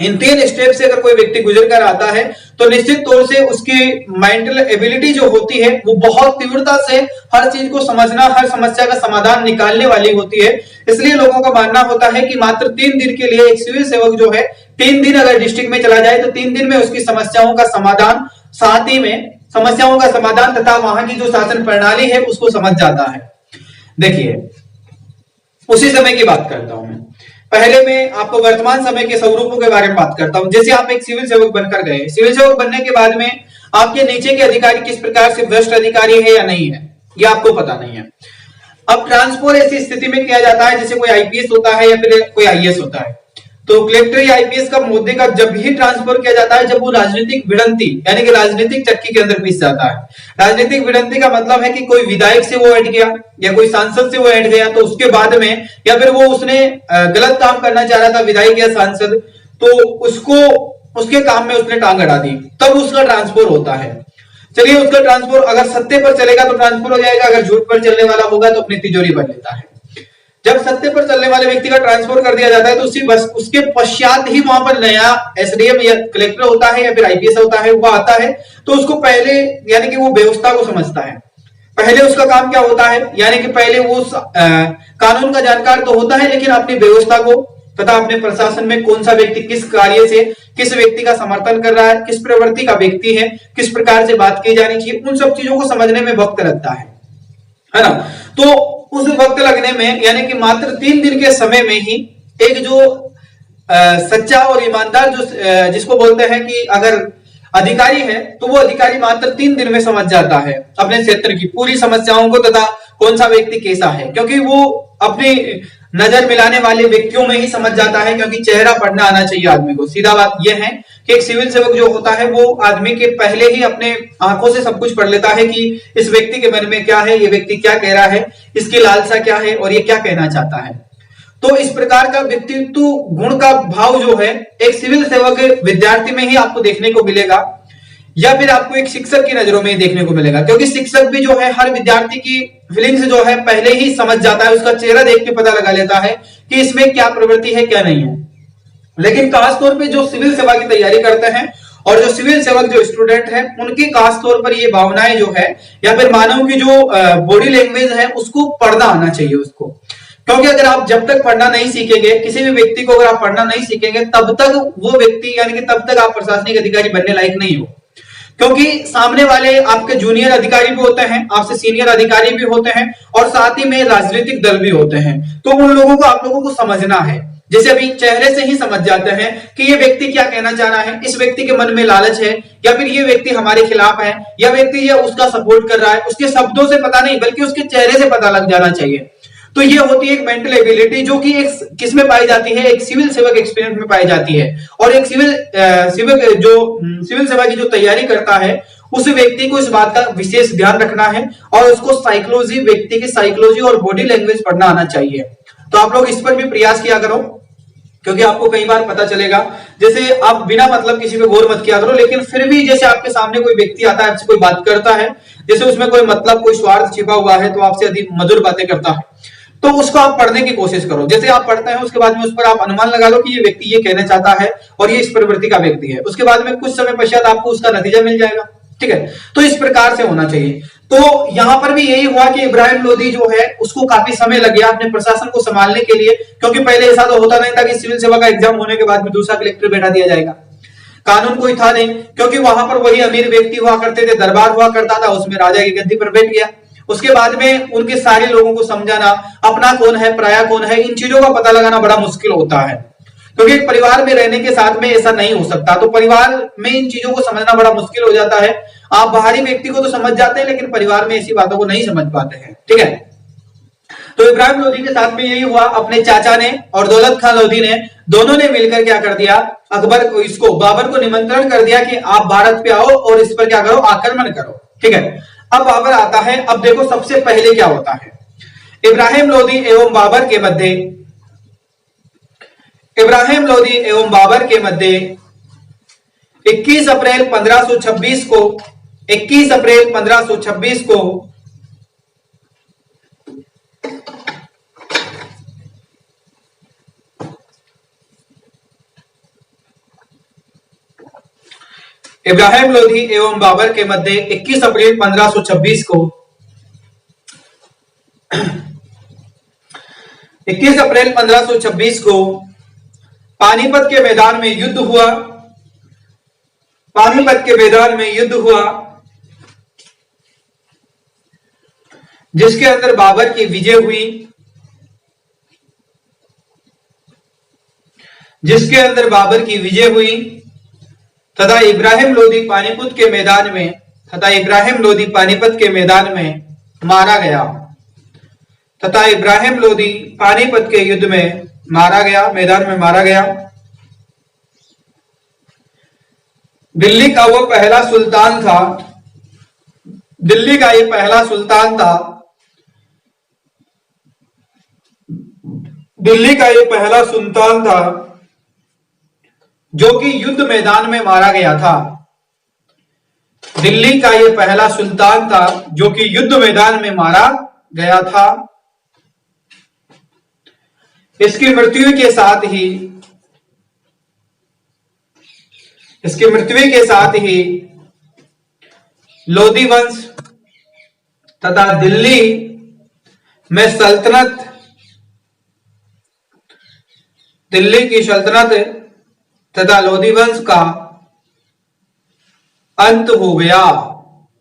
इन 3 स्टेप से अगर कोई व्यक्ति गुजर कर आता है तो निश्चित तौर से उसकी मेंटल एबिलिटी जो होती है वो बहुत तीव्रता से हर चीज को समझना, हर समस्या का समाधान निकालने वाली होती है। इसलिए लोगों का मानना होता है कि मात्र 3 दिन के लिए एक सिविल सेवक जो है 3 दिन अगर डिस्ट्रिक्ट में चला जाए तो 3 दिन में उसकी समस्याओं का समाधान, साथ ही में समस्याओं का समाधान तथा वहां की जो शासन प्रणाली है उसको समझ जाता है। देखिए उसी समय की बात करता हूं मैं। पहले मैं आपको वर्तमान समय के स्वरूपों के बारे में बात करता हूं। जैसे आप एक सिविल सेवक बनकर गए, सिविल सेवक बनने के बाद में आपके नीचे के अधिकारी किस प्रकार से भ्रष्ट अधिकारी है या नहीं है, ये आपको पता नहीं है। अब ट्रांसफर ऐसी स्थिति में किया जाता है जैसे कोई आईपीएस होता है या फिर कोई आईएएस होता है, तो कलेक्टर या आईपीएस का मुद्दे का जब भी ट्रांसफर किया जाता है जब वो राजनीतिक भिड़ंती यानी कि राजनीतिक चक्की के अंदर पिस जाता है। राजनीतिक भिड़ंती का मतलब है कि कोई विधायक से वो हट गया या कोई सांसद से वो हट गया, तो उसके बाद में या फिर वो उसने गलत काम करना चाह रहा था विधायक या सांसद, तो उसको उसके काम में उसने टांग अड़ा दी, तब उसका ट्रांसफर होता है। चलिए उसका ट्रांसफर अगर सत्य पर चलेगा तो ट्रांसफर हो जाएगा, अगर झूठ पर चलने वाला होगा तो अपनी तिजोरी भर लेता है। जब सत्य पर चलने वाले व्यक्ति का ट्रांसफर कर दिया जाता है तो उसके पश्चात ही वहां पर नया एसडीएम या कलेक्टर होता है या फिर आईपीएस होता है, वो आता है तो उसको पहले यानी कि वो व्यवस्था को समझता है। पहले उसका काम क्या होता है, यानी कि पहले वो कानून का जानकार तो होता है लेकिन अपनी व्यवस्था को तथा अपने प्रशासन में कौन सा व्यक्ति किस कार्य से किस व्यक्ति का समर्थन कर रहा है, किस प्रवृत्ति का व्यक्ति है, किस प्रकार से बात की जानी चाहिए, उन सब चीजों को समझने में वक्त लगता है ना। तो उस वक्त लगने में यानी कि मात्र 3 दिन के समय में ही एक जो सच्चा और ईमानदार जो जिसको बोलते हैं कि अगर अधिकारी है तो वो अधिकारी मात्र 3 दिन में समझ जाता है अपने क्षेत्र की पूरी समस्याओं को तथा कौन सा व्यक्ति कैसा है, क्योंकि वो अपनी नजर मिलाने वाले व्यक्तियों में ही समझ जाता है, क्योंकि चेहरा पढ़ना आना चाहिए आदमी को। सीधा बात यह है कि एक सिविल सेवक जो होता है वो आदमी के पहले ही अपने आंखों से सब कुछ पढ़ लेता है कि इस व्यक्ति के मन में क्या है, ये व्यक्ति क्या कह रहा है, इसकी लालसा क्या है और ये क्या कहना चाहता है। तो इस प्रकार का व्यक्तित्व गुण का भाव जो है एक सिविल सेवक विद्यार्थी में ही आपको देखने को मिलेगा या फिर आपको एक शिक्षक की नजरों में ही देखने को मिलेगा, क्योंकि शिक्षक भी जो है हर विद्यार्थी की फीलिंग्स जो है पहले ही समझ जाता है, उसका चेहरा देख के पता लगा लेता है कि इसमें क्या प्रवृत्ति है क्या नहीं है। लेकिन खासतौर पे जो सिविल सेवा की तैयारी करते हैं और जो सिविल सेवक जो स्टूडेंट है उनकी खासतौर पर ये भावनाएं जो है या फिर मानव की जो बॉडी लैंग्वेज है उसको पढ़ना आना चाहिए उसको, क्योंकि अगर आप जब तक पढ़ना नहीं सीखेंगे, किसी भी व्यक्ति को अगर आप पढ़ना नहीं सीखेंगे तब तक वो व्यक्ति यानी कि तब तक आप प्रशासनिक अधिकारी बनने लायक नहीं हो, क्योंकि सामने वाले आपके जूनियर अधिकारी भी होते हैं, आपसे सीनियर अधिकारी भी होते हैं और साथ ही में राजनीतिक दल भी होते हैं। तो उन लोगों को आप लोगों को समझना है, जैसे अभी चेहरे से ही समझ जाते हैं कि ये व्यक्ति क्या कहना चाह रहा है, इस व्यक्ति के मन में लालच है या फिर ये व्यक्ति हमारे खिलाफ है या व्यक्ति ये उसका सपोर्ट कर रहा है। उसके शब्दों से पता नहीं बल्कि उसके चेहरे से पता लग जाना चाहिए। तो ये होती है एक मेंटल एबिलिटी जो कि एक किस में पाई जाती है, एक सिविल सेवक एक्सपीरियंस में पाई जाती है। और एक सिविल सेवा की जो तैयारी करता है उस व्यक्ति को इस बात का विशेष ध्यान रखना है और उसको साइकोलॉजी, व्यक्ति की साइकोलॉजी और बॉडी लैंग्वेज पढ़ना आना चाहिए। तो आप लोग इस पर भी प्रयास किया करो, क्योंकि आपको कई बार पता चलेगा, जैसे आप बिना मतलब किसी पे गौर मत किया करो, लेकिन फिर भी जैसे आपके सामने कोई व्यक्ति आता है, आपसे कोई बात करता है, जैसे उसमें कोई मतलब कोई स्वार्थ छिपा हुआ है तो आपसे अधिक मधुर बातें करता है, तो उसको आप पढ़ने की कोशिश करो। जैसे आप पढ़ते हैं उसके बाद में उस पर आप अनुमान लगा लो कि ये व्यक्ति ये कहना चाहता है और ये इस प्रवृत्ति का व्यक्ति है। उसके बाद में कुछ समय पश्चात आपको उसका नतीजा मिल जाएगा। ठीक है, तो इस प्रकार से होना चाहिए। तो यहां पर भी यही हुआ कि इब्राहिम लोदी जो है उसको काफी समय लग गया अपने प्रशासन को संभालने के लिए, क्योंकि पहले ऐसा तो होता नहीं था कि सिविल सेवा का एग्जाम होने के बाद में दूसरा कलेक्टर बैठा दिया जाएगा। कानून कोई था नहीं, क्योंकि वहां पर वही अमीर व्यक्ति हुआ करते थे, दरबार हुआ करता था, उसमें राजा की गद्दी पर बैठ गया। उसके बाद में उनके सारे लोगों को समझाना, अपना कौन है पराया कौन है, इन चीजों का पता लगाना बड़ा मुश्किल होता है, क्योंकि एक परिवार में रहने के साथ में ऐसा नहीं हो सकता। तो परिवार में इन चीजों को समझना बड़ा मुश्किल हो जाता है। आप बाहरी व्यक्ति को तो समझ जाते हैं, लेकिन परिवार में ऐसी बातों को नहीं समझ पाते हैं। ठीक है, तो इब्राहिम लोदी के साथ में यही हुआ। अपने चाचा ने और दौलत खान लोदी ने दोनों ने मिलकर क्या कर दिया, अकबर को इसको बाबर को निमंत्रण कर दिया कि आप भारत पे आओ और इस पर क्या करो, आक्रमण करो। ठीक है, अब बाबर आता है। अब देखो सबसे पहले क्या होता है, इब्राहिम लोदी एवं बाबर के मध्य, इब्राहिम लोदी एवं बाबर के मध्य 21 अप्रैल 1526 को 21 अप्रैल 1526 को इब्राहिम लोदी एवं बाबर के मध्य 21 अप्रैल 1526 को 21 अप्रैल 1526 को पानीपत के मैदान में युद्ध हुआ। पानीपत के मैदान में युद्ध हुआ, जिसके अंदर बाबर की विजय हुई, जिसके अंदर बाबर की विजय हुई तथा इब्राहिम लोदी पानीपत के मैदान में तथा इब्राहिम लोदी पानीपत के मैदान में मारा गया तथा इब्राहिम लोदी पानीपत के युद्ध में मारा गया, मैदान में मारा गया। दिल्ली का वो पहला सुल्तान था, दिल्ली का ये पहला सुल्तान था, दिल्ली का ये पहला सुल्तान था जो कि युद्ध मैदान में मारा गया था। दिल्ली का ये पहला सुल्तान था जो कि युद्ध मैदान में मारा गया था। इसकी मृत्यु के साथ ही लोदी वंश तथा दिल्ली में सल्तनत, दिल्ली की सल्तनत तथा लोदी वंश का अंत हो गया।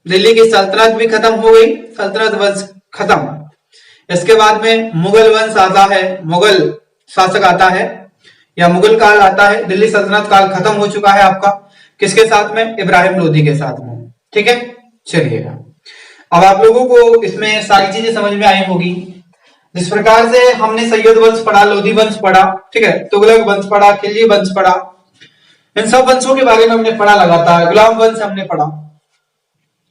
दिल्ली की सल्तनत भी खत्म हो गई, सल्तनत वंश खत्म। इसके बाद में मुगल वंश आता है, मुगल शासक आता है या मुगल काल आता है। दिल्ली सल्तनत काल खत्म हो चुका है आपका, किसके साथ में, इब्राहिम लोदी के साथ में। ठीक है, चलिएगा अब आप लोगों को इसमें सारी चीजें समझ में आई होगी। जिस प्रकार से हमने सैयद वंश पढ़ा, लोदी वंश पढ़ा, ठीक है, तुगलक वंश पढ़ा, खिलजी वंश पढ़ा, इन सब वंशों के बारे में हमने पढ़ा लगातार। गुलाम वंश हमने पढ़ा,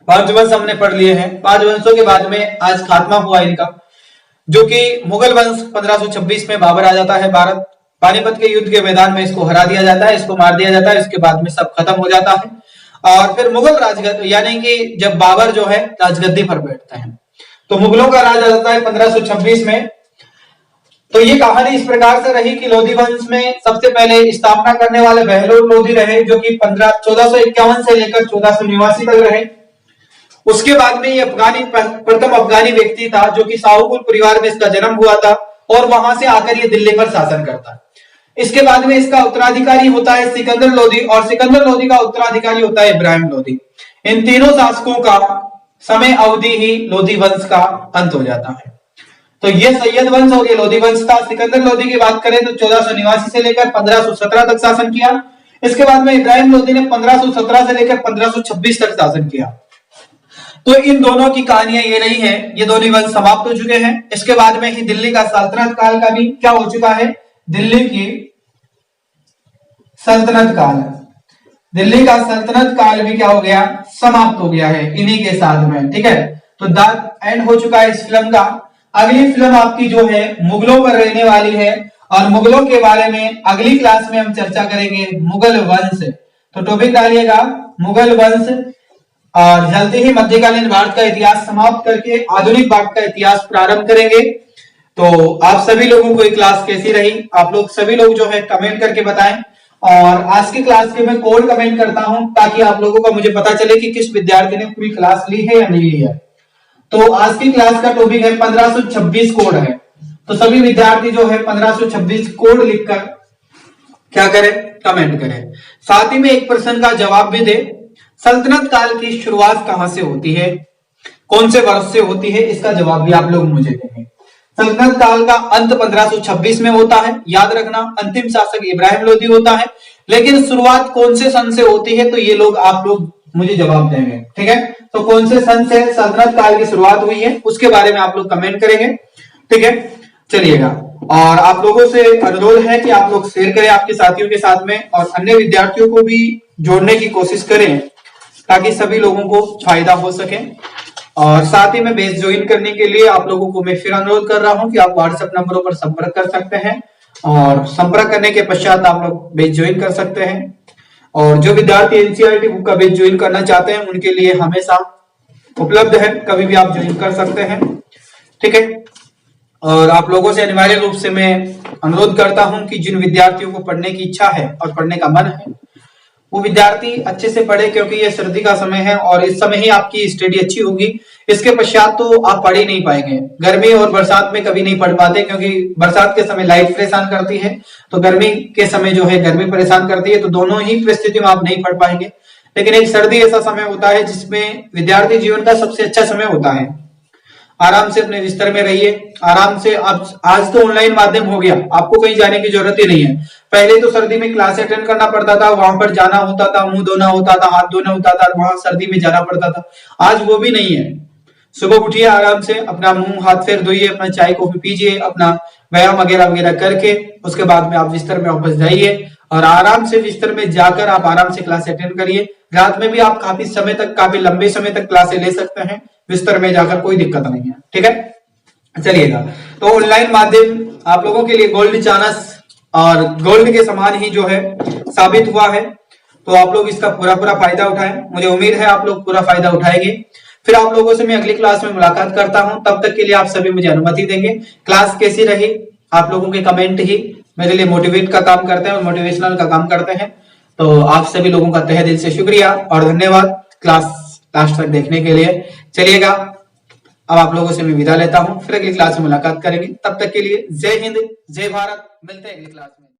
5 वंश हमने पढ़ लिए हैं। 5 वंशों के बाद में आज खात्मा हुआ इनका, जो कि मुगल वंश 1526 में बाबर आ जाता है भारत। पानीपत के युद्ध के मैदान में इसको हरा दिया जाता है, इसको मार दिया जाता है, इसके बाद में सब खत्म हो जाता है। और फिर मुगल राजगद्दी, यानी कि जब बाबर जो है राजगद्दी पर बैठते हैं, तो मुगलों का राज आ जाता है 1526 में। तो ये कहानी इस प्रकार से रही कि लोदी वंश में सबसे पहले स्थापना करने वाले बहलोल लोदी रहे, जो कि 1451 से लेकर 1489 तक रहे। उसके बाद में ये प्रथम अफगानी व्यक्ति था, जो कि शाहूकुल परिवार में इसका जन्म हुआ था और वहां से आकर ये दिल्ली पर शासन करता है। इसके बाद में इसका उत्तराधिकारी होता है सिकंदर लोदी, और सिकंदर लोदी का उत्तराधिकारी होता है इब्राहिम लोदी। इन तीनों शासकों का समय अवधि ही लोदी वंश का अंत हो जाता है। तो ये सैयद वंश और ये लोदी वंश था। सिकंदर लोदी की बात करें तो 1489 से लेकर 1517 तक शासन किया। इसके बाद में इब्राहिम लोदी ने 1517 से लेकर 1526 तक शासन किया। तो इन दोनों की कहानियां ये रही है, ये दोनों वंश समाप्त हो चुके हैं। इसके बाद में ही दिल्ली का सल्तनत काल का भी क्या हो चुका है, दिल्ली की सल्तनत काल, दिल्ली का सल्तनत काल भी क्या हो गया, समाप्त हो गया है इन्हीं के साथ में। ठीक है, तो द एंड हो चुका है इस फिल्म का। अगली फिल्म आपकी जो है मुगलों पर रहने वाली है, और मुगलों के बारे में अगली क्लास में हम चर्चा करेंगे, मुगल वंश। तो टॉपिक डालिएगा मुगल वंश, और जल्दी ही मध्यकालीन भारत का इतिहास समाप्त करके आधुनिक भारत का इतिहास प्रारंभ करेंगे। तो आप सभी लोगों को ये क्लास कैसी रही, आप लोग सभी लोग जो है कमेंट करके बताएं। और आज की क्लास के मैं कोड कमेंट करता हूं ताकि आप लोगों का मुझे पता चले कि किस विद्यार्थी ने पूरी क्लास ली है या नहीं ली है। तो आज की क्लास का टॉपिक है 1526 कोड है। तो सभी विद्यार्थी जो है 1526 कोड लिखकर क्या करें, कमेंट करें। साथ ही में एक प्रश्न का जवाब भी दे, सल्तनत काल की शुरुआत कहां से होती है, कौन से वर्ष से होती है, इसका जवाब भी आप लोग मुझे देंगे। सल्तनत काल का अंत 1526 में होता है, याद रखना। अंतिम शासक इब्राहिम लोदी होता है, लेकिन शुरुआत कौन से सन से होती है तो ये लोग आप लोग मुझे जवाब देंगे, ठीक है। तो कौन से सन से सल्तनत काल की शुरुआत हुई है उसके बारे में आप लोग कमेंट करेंगे, ठीक है। चलिएगा, और आप लोगों से अनुरोध है कि आप लोग शेयर करें आपके साथियों के साथ में, और अन्य विद्यार्थियों को भी जोड़ने की कोशिश करें ताकि सभी लोगों को फायदा हो सके। और साथ ही में बैच ज्वाइन करने के लिए आप लोगों को मैं फिर अनुरोध कर रहा हूं कि आप व्हाट्सएप नंबरों पर संपर्क कर सकते हैं, और संपर्क करने के पश्चात आप लोग बैच ज्वाइन कर सकते हैं। और जो विद्यार्थी एनसीईआरटी बुक का बैच ज्वाइन करना चाहते हैं उनके लिए हमेशा उपलब्ध है, कभी भी आप ज्वाइन कर सकते हैं, ठीक है। और आप लोगों से अनिवार्य रूप से मैं अनुरोध करता हूं कि जिन विद्यार्थियों को पढ़ने की इच्छा है और पढ़ने का मन है वो विद्यार्थी अच्छे से पढ़े, क्योंकि ये सर्दी का समय है और इस समय ही आपकी स्टडी अच्छी होगी। इसके पश्चात तो आप पढ़ ही नहीं पाएंगे। गर्मी और बरसात में कभी नहीं पढ़ पाते, क्योंकि बरसात के समय लाइट परेशान करती है, तो गर्मी के समय जो है गर्मी परेशान करती है, तो दोनों ही परिस्थिति में आप नहीं पढ़ पाएंगे। लेकिन एक सर्दी ऐसा समय होता है जिसमें विद्यार्थी जीवन का सबसे अच्छा समय होता है। आराम से अपने बिस्तर में रहिए, आराम से। आज तो ऑनलाइन माध्यम हो गया, आपको कहीं जाने की जरूरत ही नहीं है। पहले तो सर्दी में क्लास अटेंड करना पड़ता था, वहां पर जाना होता था, मुंह धोना होता था, हाथ धोना होता था, वहां सर्दी में जाना पड़ता था। आज वो भी नहीं है। सुबह उठिए, आराम से अपना मुंह हाथ फेर धोइए, अपना चाय कॉफी पीजिए, अपना व्यायाम वगैरह वगैरह करके उसके बाद में आप बिस्तर में वापस जाइए, और आराम से बिस्तर में जाकर आप आराम से क्लास अटेंड करिए। रात में भी आप काफी समय तक, काफी लंबे समय तक क्लासे ले सकते हैं बिस्तर में जाकर, कोई दिक्कत नहीं है, ठीक है। चलिएगा, तो ऑनलाइन माध्यम आप लोगों के लिए गोल्ड चांस और गोल्ड के समान ही जो है साबित हुआ है, तो आप लोग इसका पूरा पूरा फायदा उठाएं। मुझे उम्मीद है आप लोग पूरा फायदा उठाएंगे। फिर आप लोगों से मैं अगली क्लास में मुलाकात करता हूं, तब तक के लिए आप सभी मुझे अनुमति देंगे। क्लास कैसी रही, आप लोगों के कमेंट ही मेरे लिए मोटिवेट का काम करते हैं और मोटिवेशनल का काम करते हैं। तो आप सभी लोगों का तहे दिल से शुक्रिया और धन्यवाद क्लास लास्ट तक देखने के लिए। चलिएगा, अब आप लोगों से मैं विदा लेता हूं, फिर अगली क्लास में मुलाकात करेंगे। तब तक के लिए जय हिंद, जय भारत। मिलते हैं अगली क्लास में।